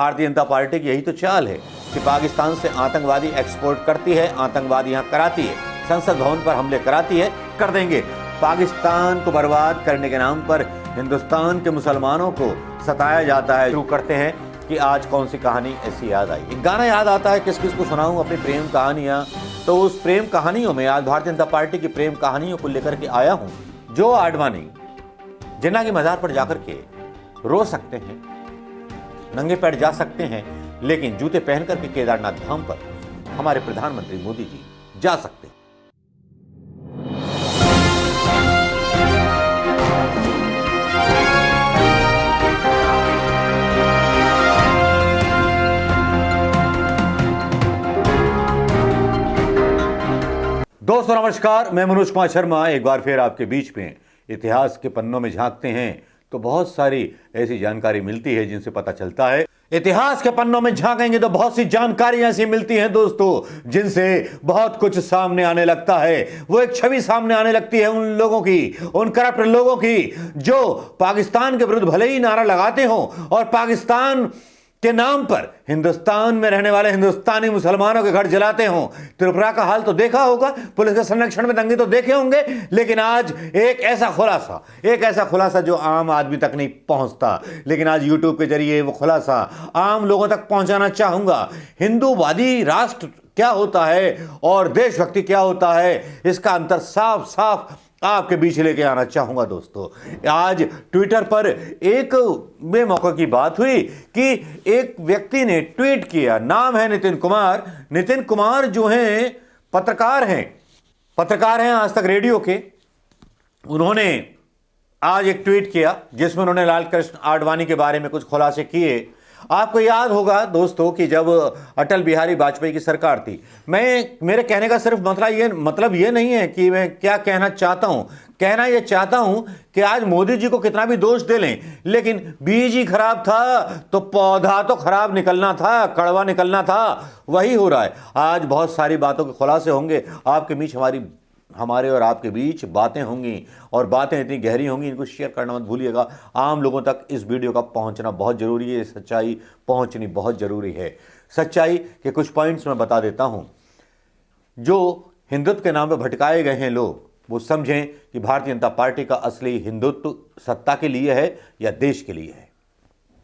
Bharatiya Janata party की यही तो चाल है कि पाकिस्तान से आतंकवादी एक्सपोर्ट करती है, आतंकवाद यहाँ कराती है, संसद भवन पर हमले कराती है, कर देंगे। पाकिस्तान को बर्बाद करने के नाम पर हिंदुस्तान के मुसलमानों को सताया जाता है। शुरू करते हैं कि आज कौन सी कहानी ऐसी याद आई। एक गाना याद आता है, किस किस को सुनाऊं अपनी प्रेम कहानियां। तो उस प्रेम कहानियों में आज भारतीय जनता पार्टी की प्रेम कहानियों को लेकर के आया हूं। जो आडवाणी जिन्ना की मजार पर जाकर के रो सकते हैं, नंगे पैर जा सकते हैं, लेकिन जूते पहन करके केदारनाथ धाम पर हमारे प्रधानमंत्री मोदी जी जा सकते हैं। दोस्तों नमस्कार, मैं मनोज कुमार शर्मा एक बार फिर आपके बीच में इतिहास के पन्नों में झांकते हैं तो बहुत सारी ऐसी जानकारी मिलती है जिनसे पता चलता है। इतिहास के पन्नों में झांकेंगे तो बहुत सी जानकारी ऐसी मिलती हैं दोस्तों, जिनसे बहुत कुछ सामने आने लगता है। वो एक छवि सामने आने लगती है उन लोगों की, उन करप्ट लोगों की जो पाकिस्तान के विरुद्ध भले ही नारा लगाते हो और पाकिस्तान के नाम पर हिंदुस्तान में रहने वाले हिंदुस्तानी मुसलमानों के घर जलाते हो। त्रिपुरा का हाल तो देखा होगा, पुलिस के संरक्षण में दंगे तो देखे होंगे, लेकिन आज एक ऐसा खुलासा जो आम आदमी तक नहीं पहुंचता, लेकिन आज यूट्यूब के जरिए वो खुलासा आम लोगों तक पहुंचाना चाहूंगा। हिंदूवादी राष्ट्र क्या होता है और देशभक्ति क्या होता है, इसका अंतर साफ साफ आपके बीच लेके आना चाहूंगा। दोस्तों आज ट्विटर पर एक बेमौका की बात हुई कि एक व्यक्ति ने ट्वीट किया, नाम है नितिन कुमार। नितिन कुमार जो हैं पत्रकार हैं आज तक रेडियो के। उन्होंने आज एक ट्वीट किया जिसमें उन्होंने लाल कृष्ण आडवाणी के बारे में कुछ खुलासे किए। आपको याद होगा दोस्तों कि जब अटल बिहारी वाजपेयी की सरकार थी, मेरे कहने का सिर्फ मतलब ये नहीं है कि मैं क्या कहना चाहता हूं। कहना यह चाहता हूं कि आज मोदी जी को कितना भी दोष दे लें, लेकिन बीज ही खराब था तो पौधा तो खराब निकलना था, कड़वा निकलना था। वही हो रहा है। आज बहुत सारी बातों के खुलासे होंगे आपके बीच, हमारे और आपके बीच बातें होंगी और बातें इतनी गहरी होंगी, इनको शेयर करना मत भूलिएगा। आम लोगों तक इस वीडियो का पहुंचना बहुत जरूरी है, सच्चाई पहुंचनी बहुत जरूरी है। सच्चाई के कुछ पॉइंट्स मैं बता देता हूं। जो हिंदुत्व के नाम पर भटकाए गए हैं लोग, वो समझें कि भारतीय जनता पार्टी का असली हिंदुत्व सत्ता के लिए है या देश के लिए है।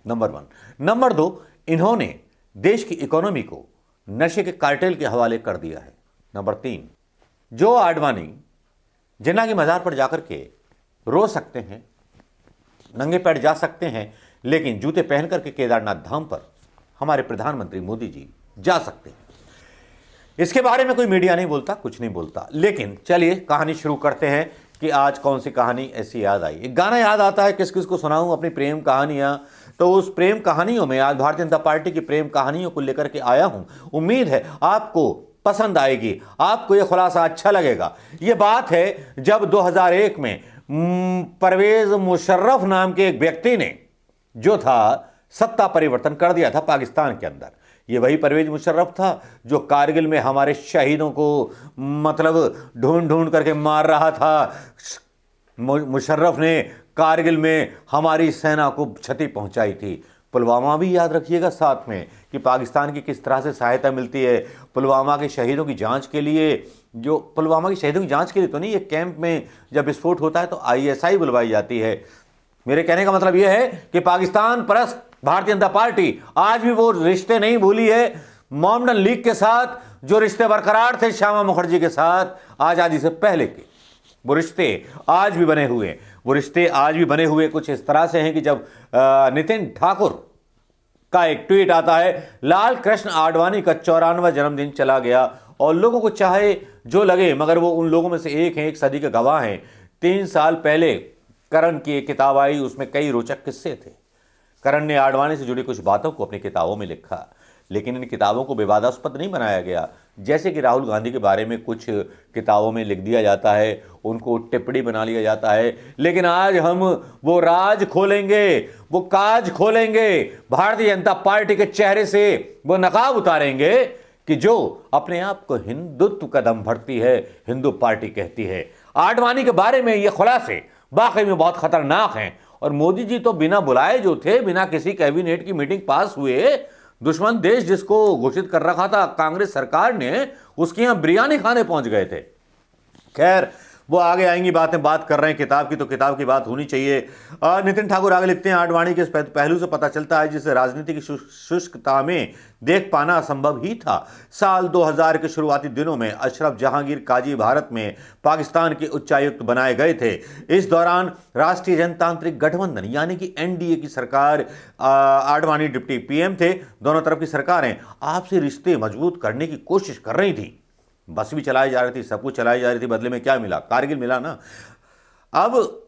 नंबर 1। नंबर 2, इन्होंने देश की इकोनॉमी को नशे के कार्टेल के हवाले कर दिया है। नंबर 3, जो आडवाणी जिन्ना की मजार पर जाकर के रो सकते हैं, नंगे पैर जा सकते हैं, लेकिन जूते पहन करके केदारनाथ धाम पर हमारे प्रधानमंत्री मोदी जी जा सकते हैं। इसके बारे में कोई मीडिया नहीं बोलता, कुछ नहीं बोलता। लेकिन चलिए कहानी शुरू करते हैं कि आज कौन सी कहानी ऐसी याद आई। एक गाना याद आता है, किस किस को सुनाऊं अपनी प्रेम कहानियां। तो उस प्रेम कहानियों में आज भारतीय जनता पार्टी की प्रेम कहानियों को लेकर के आया हूं। उम्मीद है आपको पसंद आएगी, आपको यह खुलासा अच्छा लगेगा। यह बात है जब 2001 में परवेज मुशर्रफ नाम के एक व्यक्ति ने जो था सत्ता परिवर्तन कर दिया था पाकिस्तान के अंदर। ये वही परवेज मुशर्रफ था जो कारगिल में हमारे शहीदों को मतलब ढूंढ ढूंढ करके मार रहा था। मुशर्रफ ने कारगिल में हमारी सेना को क्षति पहुंचाई थी। पुलवामा भी याद रखिएगा साथ में कि पाकिस्तान की किस तरह से सहायता मिलती है पुलवामा के शहीदों की जांच के लिए। जो पुलवामा के शहीदों की जांच के लिए तो नहीं, ये कैंप में जब विस्फोट होता है तो ISI बुलवाई जाती है। मेरे कहने का मतलब यह है कि पाकिस्तान परस्त भारतीय जनता पार्टी आज भी वो रिश्ते नहीं भूली है। मोमडन लीग के साथ जो रिश्ते बरकरार थे श्यामा मुखर्जी के साथ आज़ादी से पहले के, वो रिश्ते आज भी बने हुए हैं। वो रिश्ते आज भी बने हुए कुछ इस तरह से हैं कि जब नितिन ठाकुर का एक ट्वीट आता है, लाल कृष्ण आडवाणी का 94वां जन्मदिन चला गया और लोगों को चाहे जो लगे, मगर वो उन लोगों में से एक हैं, एक सदी के गवाह हैं। 3 साल पहले करण की एक किताब आई, उसमें कई रोचक किस्से थे। करण ने आडवाणी से जुड़ी कुछ बातों को अपनी किताबों में लिखा, लेकिन इन किताबों को विवादास्पद नहीं बनाया गया। जैसे कि राहुल गांधी के बारे में कुछ किताबों में लिख दिया जाता है, उनको टिप्पणी बना लिया जाता है। लेकिन आज हम वो राज खोलेंगे, वो काज खोलेंगे, भारतीय जनता पार्टी के चेहरे से वो नकाब उतारेंगे कि जो अपने आप को हिंदुत्व का दम भरती है, हिंदू पार्टी कहती है। आडवाणी के बारे में ये खुलासे वाकई में बहुत खतरनाक हैं और मोदी जी तो बिना बुलाए जो थे, बिना किसी कैबिनेट की मीटिंग पास हुए, दुश्मन देश जिसको घोषित कर रखा था कांग्रेस सरकार ने, उसके यहां बिरयानी खाने पहुंच गए थे। खैर, वो आगे आएंगी बातें। बात कर रहे हैं किताब की, तो किताब की बात होनी चाहिए। नितिन ठाकुर आगे लिखते हैं, आडवाणी के इस पहलू से पता चलता है जिसे राजनीति की शुष्कता में देख पाना असंभव ही था। साल 2000 के शुरुआती दिनों में अशरफ जहांगीर काजी भारत में पाकिस्तान के उच्चायुक्त बनाए गए थे। इस दौरान राष्ट्रीय जनतांत्रिक गठबंधन यानी कि एनडीए की सरकार, आडवाणी डिप्टी पीएम थे। दोनों तरफ की सरकारें आपसी रिश्ते मजबूत करने की कोशिश कर रही थी। बस भी चलाई जा रही थी, सब कुछ चलाई जा रही थी। बदले में क्या मिला? कारगिल मिला ना। अब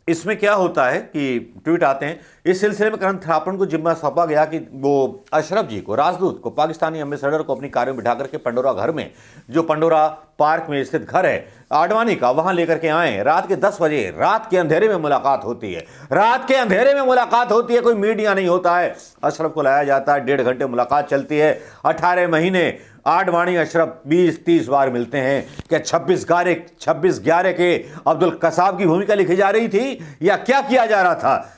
इसमें क्या होता है कि ट्वीट आते हैं, इस सिलसिले में करण थापड़ को जिम्मा सौंपा गया कि वो अशरफ जी को, राजदूत को, पाकिस्तानी एम्बेसडर को अपनी कार में बिठा करके पंडोरा घर में, जो पंडोरा पार्क में स्थित घर है आडवाणी का, वहां लेकर के आए। रात के 10 बजे रात के अंधेरे में मुलाकात होती है। रात के अंधेरे में मुलाकात होती है, कोई मीडिया नहीं होता है। अशरफ को लाया जाता है, 1.5 घंटे मुलाकात चलती है। 18 महीने आडवाणी अशरफ 20-30 बार मिलते हैं। क्या 26/11 के अब्दुल कसाब की भूमिका लिखी जा रही थी या क्या किया जा रहा था?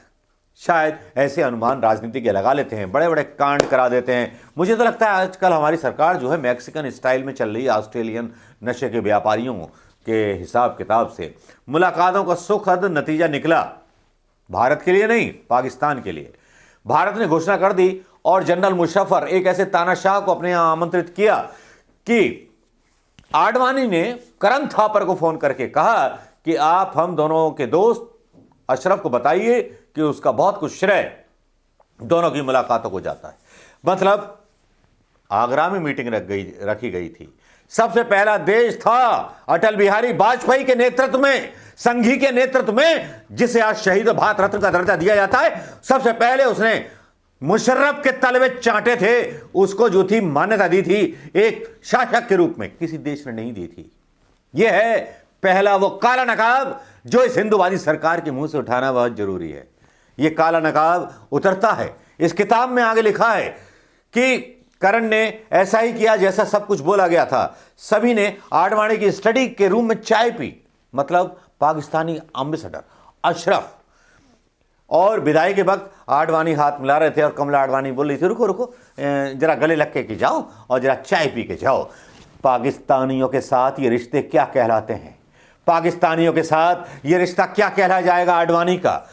शायद ऐसे अनुमान राजनीति के लगा लेते हैं, बड़े बड़े कांड करा देते हैं। मुझे तो लगता है आजकल हमारी सरकार जो है मैक्सिकन स्टाइल में चल रही है, ऑस्ट्रेलियन नशे के व्यापारियों के हिसाब किताब से। मुलाकातों का सुखद नतीजा निकला, भारत के लिए नहीं, पाकिस्तान के लिए। भारत ने घोषणा कर दी और जनरल मुशर्रफ एक ऐसे तानाशाह को अपने यहां आमंत्रित किया कि आडवाणी ने करण थापर को फोन करके कहा कि आप हम दोनों के दोस्त अशरफ को बताइए कि उसका बहुत कुछ श्रेय दोनों की मुलाकातों को जाता है। मतलब आगरा में मीटिंग रखी गई थी। सबसे पहला देश था अटल बिहारी वाजपेयी के नेतृत्व में, संघी के नेतृत्व में, जिसे आज शहीद भारत रत्न का दर्जा दिया जाता है। सबसे पहले उसने मुशर्रफ के तलवे चाटे थे, उसको जो थी मान्यता दी थी एक शासक के रूप में, किसी देश ने नहीं दी थी। यह है पहला वो काला नकाब जो इस हिंदूवादी सरकार के मुंह से उठाना बहुत जरूरी है। यह काला नकाब उतरता है। इस किताब में आगे लिखा है कि करण ने ऐसा ही किया जैसा सब कुछ बोला गया था। सभी ने आडवाणी की स्टडी के रूम में चाय पी, मतलब पाकिस्तानी एम्बेसडर अशरफ। और विदाई के वक्त आडवाणी हाथ मिला रहे थे और कमला आडवाणी बोल रही थी, रुको रुको जरा गले लग के जाओ और जरा चाय पी के जाओ। पाकिस्तानियों के साथ ये रिश्ते क्या कहलाते हैं? पाकिस्तानियों के साथ ये रिश्ता क्या कहला जाएगा आडवाणी का?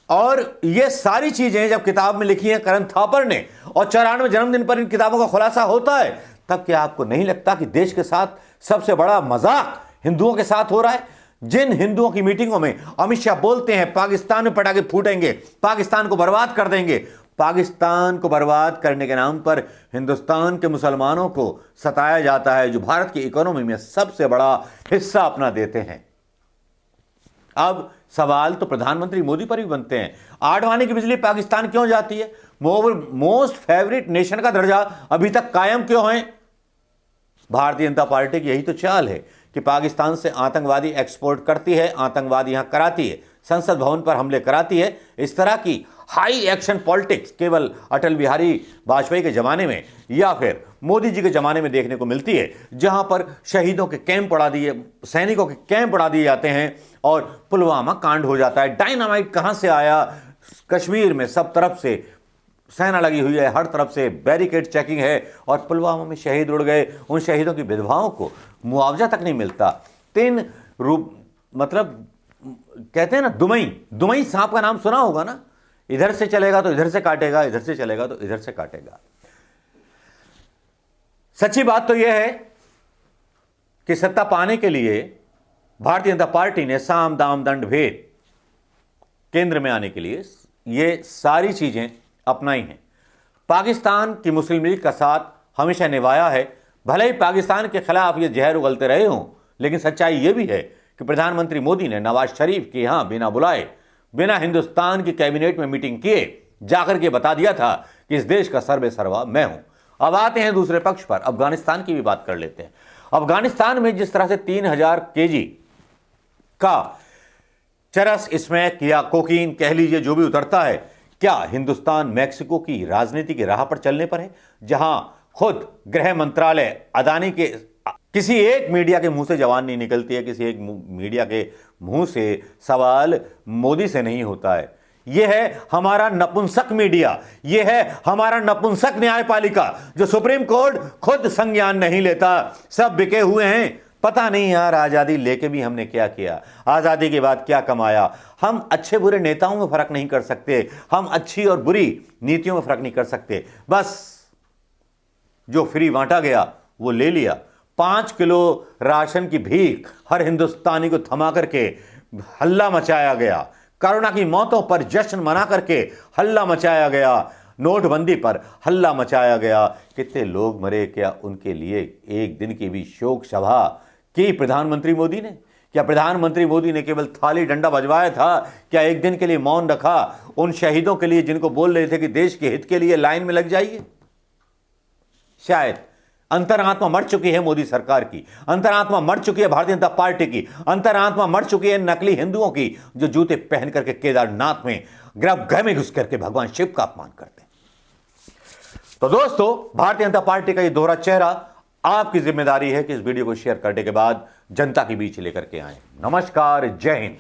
और ये सारी चीजें जब किताब में लिखी हैं करण थापर ने, और 94वें जन्मदिन पर इन किताबों का खुलासा होता है, तब क्या आपको नहीं लगता कि देश के साथ सबसे बड़ा मजाक हिंदुओं के साथ हो रहा है? जिन हिंदुओं की मीटिंगों में अमित शाह बोलते हैं पाकिस्तान में पटाखे फूटेंगे, पाकिस्तान को बर्बाद कर देंगे, पाकिस्तान को बर्बाद करने के नाम पर हिंदुस्तान के मुसलमानों को सताया जाता है, जो भारत की इकोनॉमी में सबसे बड़ा हिस्सा अपना देते हैं। अब सवाल तो प्रधानमंत्री मोदी पर भी बनते हैं, आडवाणी की बिजली पाकिस्तान क्यों जाती है? मोस्ट फेवरेट नेशन का दर्जा अभी तक कायम क्यों है? भारतीय जनता पार्टी की यही तो चाल है कि पाकिस्तान से आतंकवादी एक्सपोर्ट करती है, आतंकवादी यहां कराती है, संसद भवन पर हमले कराती है। इस तरह की हाई एक्शन पॉलिटिक्स केवल अटल बिहारी वाजपेयी के जमाने में या फिर मोदी जी के जमाने में देखने को मिलती है, जहां पर शहीदों के कैंप उड़ा दिए, सैनिकों के कैंप उड़ा दिए जाते हैं और पुलवामा कांड हो जाता है। डायनामाइट कहां से आया? कश्मीर में सब तरफ से सेना लगी हुई है, हर तरफ से बैरिकेड चेकिंग है और पुलवामा में शहीद उड़ गए। उन शहीदों की विधवाओं को मुआवजा तक नहीं मिलता। 3 रूप, मतलब कहते हैं ना दुमई सांप का नाम सुना होगा ना, इधर से चलेगा तो इधर से काटेगा, इधर से चलेगा तो इधर से काटेगा। सच्ची बात तो यह है कि सत्ता पाने के लिए भारतीय जनता पार्टी ने साम दाम दंड भेद केंद्र में आने के लिए ये सारी चीजें अपनाई हैं। पाकिस्तान की मुस्लिम लीग का साथ हमेशा निभाया है। भले ही पाकिस्तान के खिलाफ ये जहर उगलते रहे हों, लेकिन सच्चाई ये भी है कि प्रधानमंत्री मोदी ने नवाज शरीफ के यहां बिना बुलाए, बिना हिंदुस्तान की कैबिनेट में मीटिंग किए जाकर के बता दिया था कि इस देश का सर्वे सर्वा मैं हूं। अब आते हैं दूसरे पक्ष पर, अफगानिस्तान की भी बात कर लेते हैं। अफगानिस्तान में जिस तरह से 3000 केजी का चरस, स्मैक या कोकीन कह लीजिए, जो भी उतरता है, क्या हिंदुस्तान मैक्सिको की राजनीति की राह पर चलने पर है, जहां खुद गृह मंत्रालय अदानी के किसी एक मीडिया के मुंह से जवान नहीं निकलती है, किसी एक मीडिया के मुंह से सवाल मोदी से नहीं होता है। यह है हमारा नपुंसक मीडिया, यह है हमारा नपुंसक न्यायपालिका, जो सुप्रीम कोर्ट खुद संज्ञान नहीं लेता। सब बिके हुए हैं। पता नहीं यार, आजादी लेके भी हमने क्या किया, आजादी के बाद क्या कमाया। हम अच्छे बुरे नेताओं में फर्क नहीं कर सकते, हम अच्छी और बुरी नीतियों में फर्क नहीं कर सकते। बस जो फ्री बांटा गया वो ले लिया। 5 किलो राशन की भीख हर हिंदुस्तानी को थमा करके हल्ला मचाया गया। कोरोना की मौतों पर जश्न मना करके हल्ला मचाया गया। नोटबंदी पर हल्ला मचाया गया। कितने लोग मरे, क्या उनके लिए एक दिन की भी शोक सभा की प्रधानमंत्री मोदी ने? क्या प्रधानमंत्री मोदी ने केवल थाली डंडा बजवाया था? क्या एक दिन के लिए मौन रखा उन शहीदों के लिए जिनको बोल रहे थे कि देश के हित के लिए लाइन में लग जाइए? शायद अंतरात्मा मर चुकी है मोदी सरकार की, अंतरात्मा मर चुकी है भारतीय जनता पार्टी की, अंतरात्मा मर चुकी है नकली हिंदुओं की, जो जूते पहन करके केदारनाथ में गर्भगृह में घुस करके भगवान शिव का अपमान करते हैं। तो दोस्तों, भारतीय जनता पार्टी का ये दोहरा चेहरा, आपकी जिम्मेदारी है कि इस वीडियो को शेयर करने के बाद जनता के बीच लेकर के आए। नमस्कार, जय हिंद।